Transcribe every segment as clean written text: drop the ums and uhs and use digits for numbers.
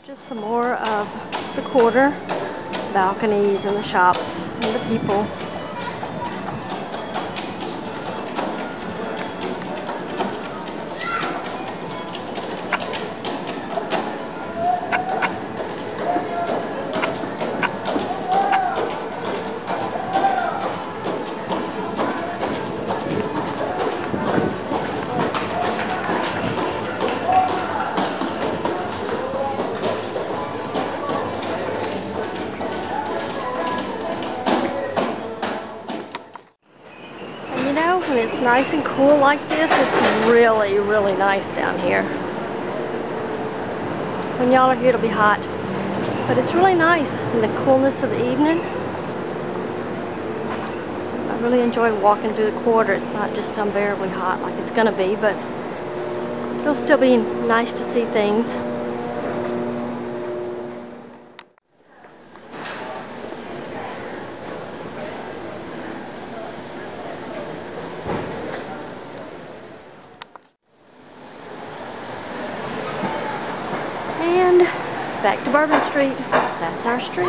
Just some more of the quarter, balconies and the shops and the people. When it's nice and cool like this, it's really, really nice down here. When y'all are here, it'll be hot. But it's really nice in the coolness of the evening. I really enjoy walking through the quarter. It's not just unbearably hot like it's going to be, but it'll still be nice to see things. And back to Bourbon Street. That's our street.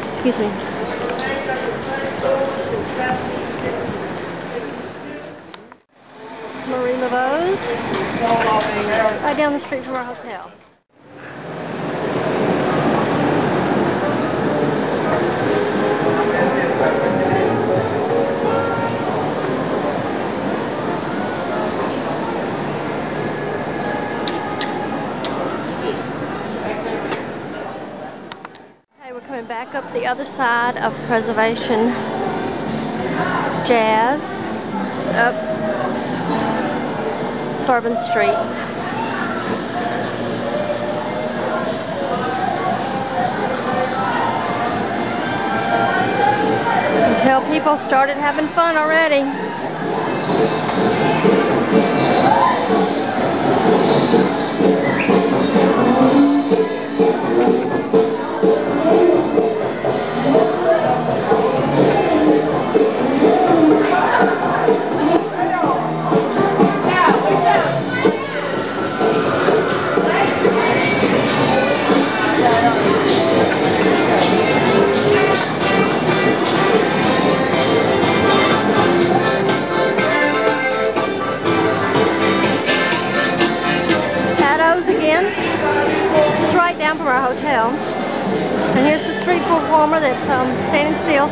Excuse me. Marie Laveau's. Right down the street from our hotel. We're coming back up the other side of Preservation Jazz, up Bourbon Street. Until people started having fun already. Again, it's right down from our hotel. And here's the street performer that's standing still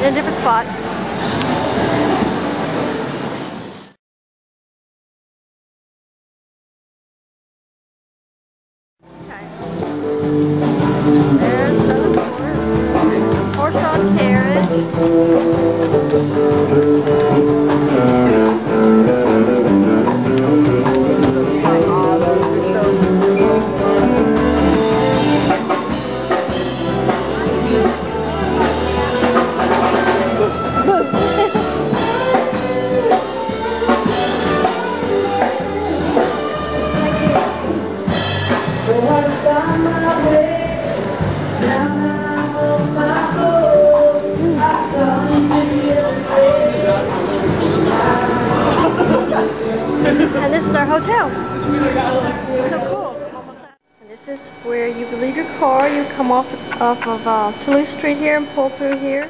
in a different spot. Okay. There's another horse-drawn carriage. And this is our hotel. So cool. And this is where you leave your car. You come off of Toulouse Street here and pull through here.